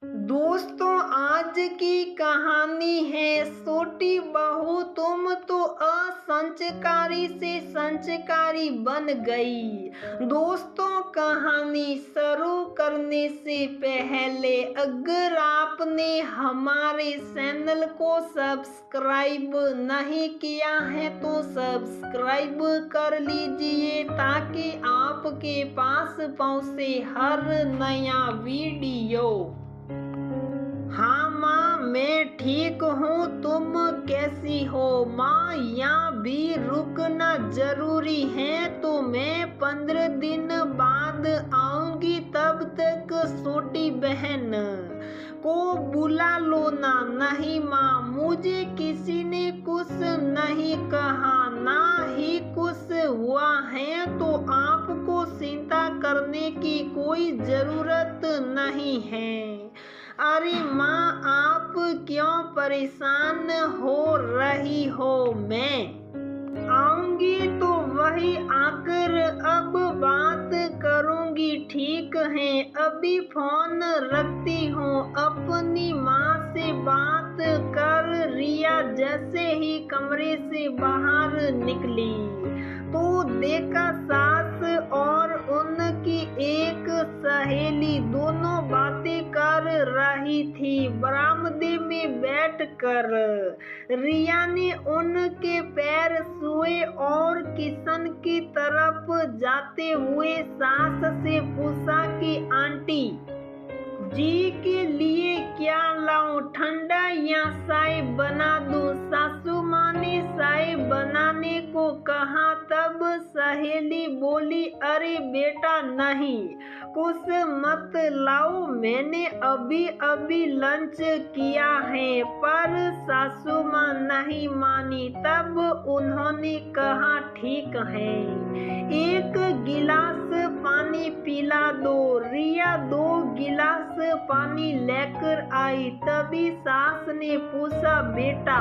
दोस्तों, आज की कहानी है छोटी बहू तुम तो असंस्कारी से संस्कारी बन गई। दोस्तों, कहानी शुरू करने से पहले अगर आपने हमारे चैनल को सब्सक्राइब नहीं किया है तो सब्सक्राइब कर लीजिए ताकि आपके पास पहुंचे हर नया वीडियो। हाँ माँ, मैं ठीक हूँ। तुम कैसी हो माँ? यहाँ भी रुकना जरूरी है तो मैं 15 दिन बाद आऊंगी। तब तक छोटी बहन को बुला लो ना। नहीं माँ, मुझे किसी ने कुछ नहीं कहा, ना ही कुछ हुआ है, तो आपको चिंता करने की कोई जरूरत नहीं है। अरे माँ, आप क्यों परेशान हो रही हो? मैं आऊंगी तो वही आकर अब बात करूंगी, ठीक है? अभी फोन रखती हूँ। अपनी माँ से बात कर रिया जैसे ही कमरे से बाहर निकली तो देखा सास और उनकी एक सहेली दोनों बातें कर रही थी। बरामदे में बैठकर रिया ने उनके पैर छुए और किचन की तरफ जाते हुए सास से पूछा कि आंटी जी के लिए क्या लाऊं? ठंडा या चाय बना दूं? सासू माँ ने चाय बनाने को कहा। तब सहेली बोली, अरे बेटा नहीं, कुछ मत लाओ, मैंने अभी अभी लंच किया है। पर सासू माँ नहीं मानी। तब उन्होंने कहा, ठीक है, एक गिलास पानी पिला दो। रिया 2 गिलास पानी लेकर आई। तभी सास ने पूछा, बेटा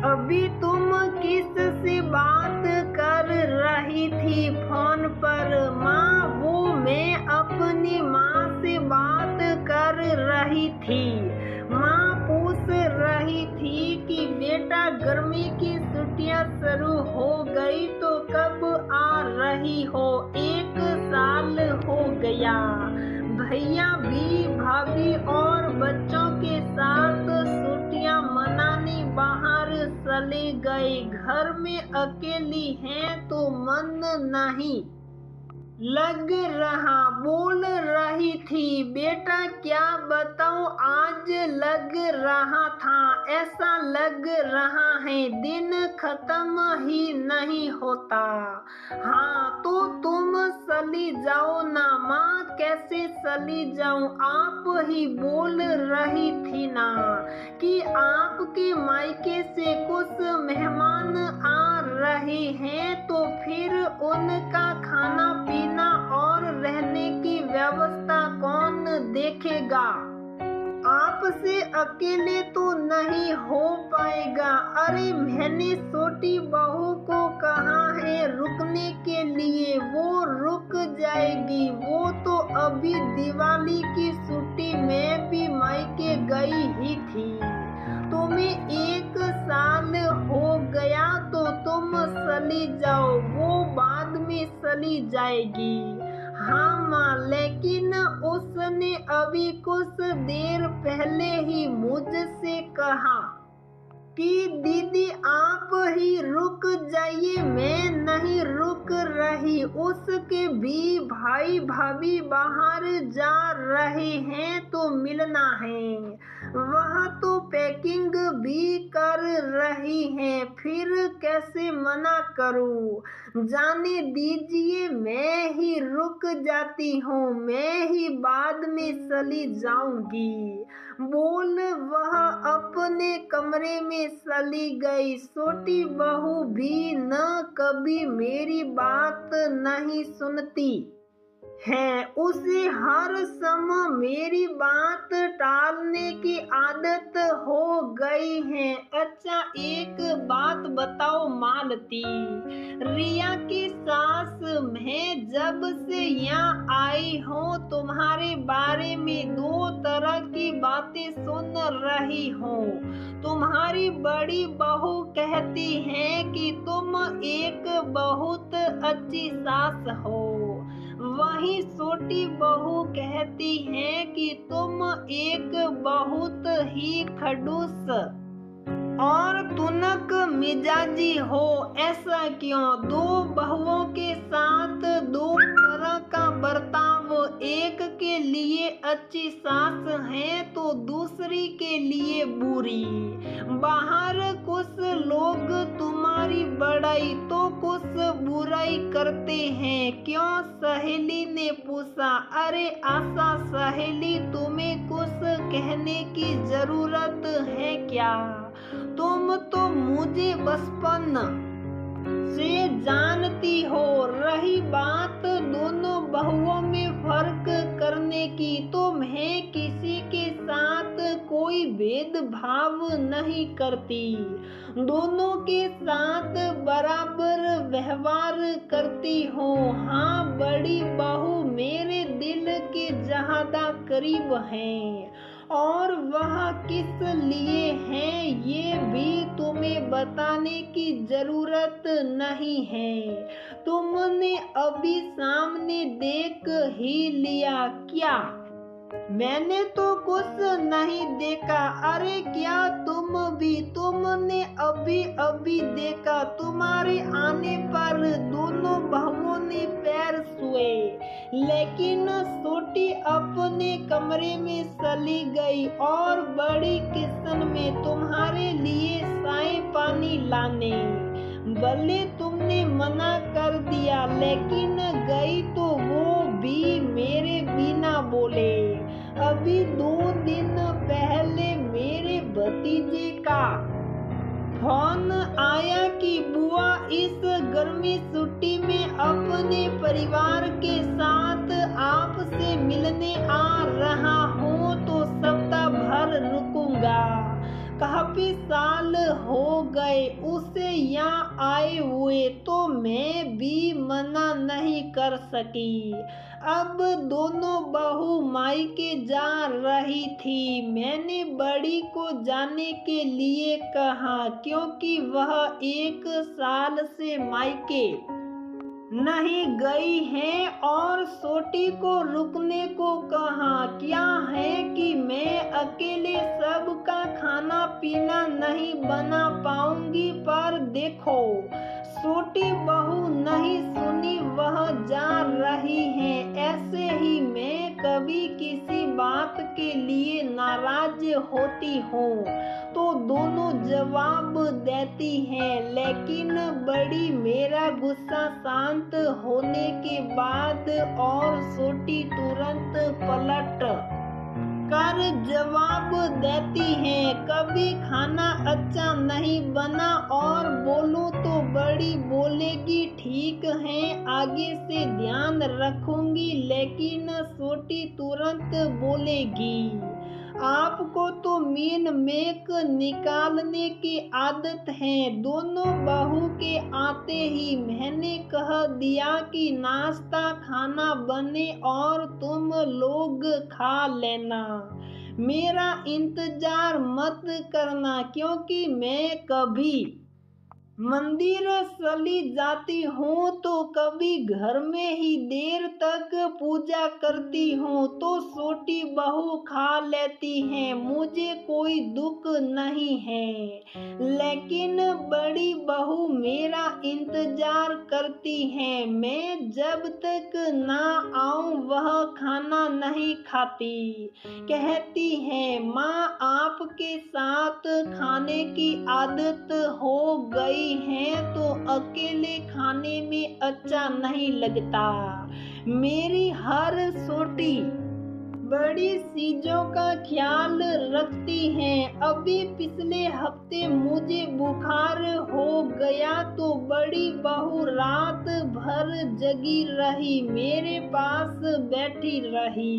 अभी तुम किस से बात कर रही थी फोन पर? माँ, वो मैं अपनी माँ से बात कर रही थी। माँ पूछ रही थी कि बेटा गर्मी की छुट्टियाँ शुरू हो गई तो कब आ रही हो? 1 साल हो गया। भैया भी भाभी और बच्चों के साथ छुट्टियां मनाने बाहर चले गए। घर में अकेली हैं तो मन नहीं लग रहा। बोल रही थी, बेटा क्या बताऊं, आज लग रहा था, ऐसा लग रहा है दिन खत्म ही नहीं होता। हाँ तो तुम चली जाओ ना। माँ, कैसे चली जाऊं? आप ही बोल रही थी ना कि आपके मायके से कुछ मेहमान आ रहे हैं, तो फिर उनका खाना पीना और रहने की व्यवस्था कौन देखेगा? आपसे अकेले तो नहीं हो पाएगा। अरे मैंने छोटी बहू को कहा है रुकने के लिए, वो रुक जाएगी। वो तो अभी दिवाली की छुट्टी में भी मायके गई ही थी। तुम्हें 1 साल हो गया तो तुम चली जाओ, वो बाद में चली जाएगी। हाँ माँ, लेकिन उसने अभी कुछ देर पहले ही मुझसे कहा कि दीदी आप ही रुक जाइए, मैं नहीं रुक रही। उसके भी भाई भाभी बाहर जा रहे हैं तो मिलना है। वह तो पैकिंग भी कर रही हैं, फिर कैसे मना करूं? जाने दीजिए, मैं ही रुक जाती हूँ, मैं ही बाद में चली जाऊंगी। बोल वह अपने कमरे में चली गई। छोटी बहू भी न कभी मेरी बात नहीं सुनती है उसे हर समय मेरी बात टालने की आदत हो गई है। अच्छा एक बात बताओ मालती, रिया की सास, मैं जब से यहाँ आई हूँ तुम्हारे बारे में दो तरह की बातें सुन रही हूँ। तुम्हारी बड़ी बहू कहती है कि तुम एक बहुत अच्छी सास हो, वहीं छोटी बहू कहती है कि तुम एक बहुत ही खड़ूस और तुनक मिजाजी हो। ऐसा क्यों? दो बहुओं के साथ दो तरह का बर्ताव, एक के लिए अच्छी सास है तो दूसरी के लिए बुरी। बाहर कुछ लोग तुम्हारी बड़ाई तो कुछ बुराई करते हैं। क्यों? सहेली ने पूछा। अरे आशा सहेली, तुम्हें कुछ कहने की जरूरत है क्या? तुम तो मुझे बचपन से जानती हो। रही बात दोनों बहुओं में फर्क करने की, तो मैं किसी के साथ कोई भेदभाव नहीं करती, दोनों के साथ बराबर व्यवहार करती हूँ। हाँ, बड़ी बहू मेरे दिल के ज्यादा करीब है और वह किस लिए है ये भी तुम्हें बताने की जरूरत नहीं है। तुमने अभी सामने देख ही लिया। क्या? मैंने तो कुछ नहीं देखा। अरे क्या तुमने अभी अभी देखा। तुम्हारे आने पर दोनों बहुओं ने पैर छुए, लेकिन छोटी अपने कमरे में चली गई और बड़ी किचन में तुम्हारे लिए चाय पानी लाने। भले तुमने मना कर दिया, लेकिन गई तो वो भी मेरे बिना बोले। अभी 2 दिन पहले मेरे भतीजे का फोन आया कि बुआ इस गर्मी छुट्टी में अपने परिवार के साथ आपसे मिलने आ रहा हूँ, तो सप्ताह भर रुकूंगा। काफी साल हो गए उसे यहाँ आए हुए, तो मैं भी मना नहीं कर सकी। अब दोनों बहू मायके जा रही थी। मैंने बड़ी को जाने के लिए कहा, क्योंकि वह 1 साल से मायके नहीं गई है, और छोटी को रुकने को कहा। क्या है कि मैं अकेले सबका खाना पीना नहीं बना पाऊंगी, पर देखो छोटी बहू नहीं सुनी, वह जा रही है। ऐसे ही मैं कभी किसी बात के लिए नाराज होती हूँ तो दोनों जवाब देती हैं, लेकिन बड़ी मेरा गुस्सा शांत होने के बाद और छोटी तुरंत पलट कर जवाब देती हैं, कभी खाना अच्छा नहीं बना और बोलूं तो बड़ी बोलेगी ठीक है आगे से ध्यान रखूंगी, लेकिन छोटी तुरंत बोलेगी आपको तो मीन मेक निकालने की आदत है। दोनों बहू के आते ही मैंने कह दिया कि नाश्ता खाना बने और तुम लोग खा लेना, मेरा इंतजार मत करना, क्योंकि मैं कभी मंदिर चली जाती हूँ तो कभी घर में ही देर तक पूजा करती हूँ, तो छोटी बहू खा लेती है, मुझे कोई दुख नहीं है, लेकिन बड़ी बहू मेरा इंतजार करती है। मैं जब तक ना आऊँ वह खाना नहीं खाती। कहती है माँ आपके साथ खाने की आदत हो गई है तो अकेले खाने में अच्छा नहीं लगता। मेरी हर छोटी बड़ी चीजों का ख्याल रखती हैं। अभी पिछले हफ्ते मुझे बुखार हो गया तो बड़ी बहू रात भर जगी रही, मेरे पास बैठी रही।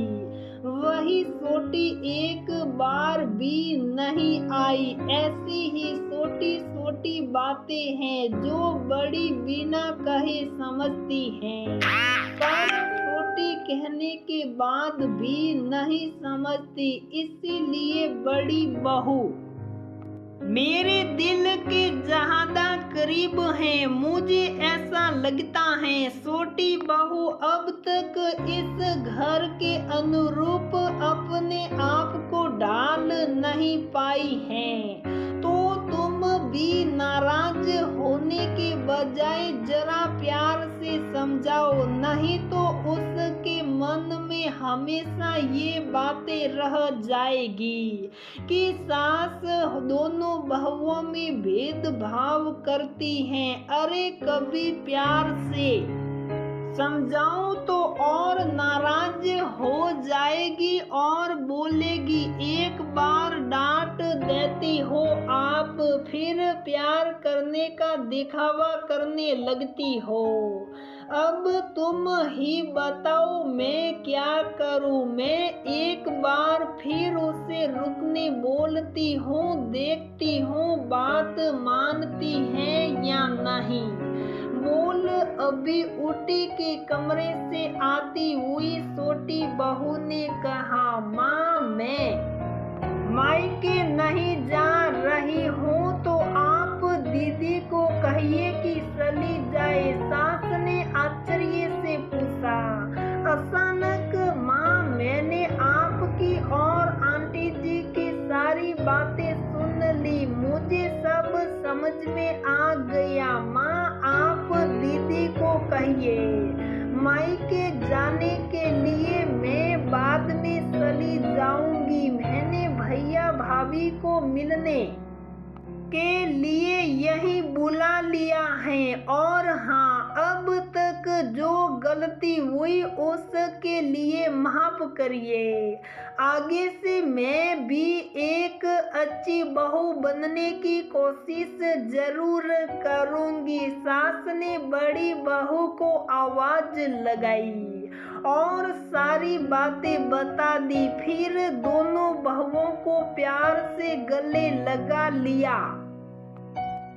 वही छोटी एक बार भी नहीं आई। ऐसी ही छोटी छोटी बातें हैं जो बड़ी बिना कहे समझती हैं, पर छोटी कहने के बाद भी नहीं समझती। इसीलिए बड़ी बहू मेरे दिल के ज्यादा करीब है, मुझे ऐसा लगता है। छोटी बहू अब तक इस घर के अनुरूप अपने आप को ढाल नहीं पाई है, तो तुम भी नाराज होने के बजाय जरा प्यार से समझाओ, नहीं तो उसके मन में हमेशा ये बातें रह जाएगी कि सास दोनों बहुओं में भेदभाव करती हैं। अरे कभी प्यार से समझाऊं तो और नाराज हो जाएगी और बोलेगी, एक बार डांट देती हो आप, फिर प्यार करने का दिखावा करने लगती हो। अब तुम ही बताओ मैं क्या करूं। मैं एक बार फिर उसे रुकने बोलती हूँ, देखती हूँ बात मानती है या नहीं। बोल अभी उठी के कमरे से आती हुई छोटी बहू ने कहा, माँ मैं मायके नहीं जा रही हूँ तो आप दीदी को कहिए कि चली जाए। सास ने आश्चर्य से पूछा। अचानक माँ मैंने आपकी और आंटी जी की सारी बातें सुन ली, मुझे सब समझ में आ गया। माँ आप दीदी को कहिए मायके जाने के लिए मैं बाद में चली जाऊंगी। मैंने भैया भाभी को मिलने के लिए यही बुला लिया है, और हाँ अब तक जो गलती हुई उसके लिए माफ करिए। आगे से मैं भी एक अच्छी बहू बनने की कोशिश जरूर करूंगी। सास ने बड़ी बहू को आवाज लगाई और सारी बातें बता दी। फिर दोनों बहुओं को प्यार से गले लगा लिया।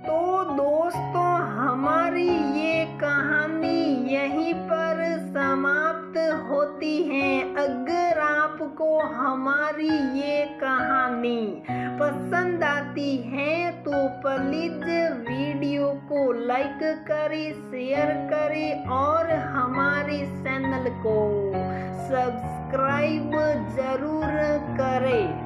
तो दोस्तों हमारी ये कहानी यहीं पर समाप्त होती है। अगर आपको हमारी ये कहानी पसंद आती है तो प्लीज वीडियो को लाइक करें, शेयर करें और हमारे चैनल को सब्सक्राइब जरूर करें।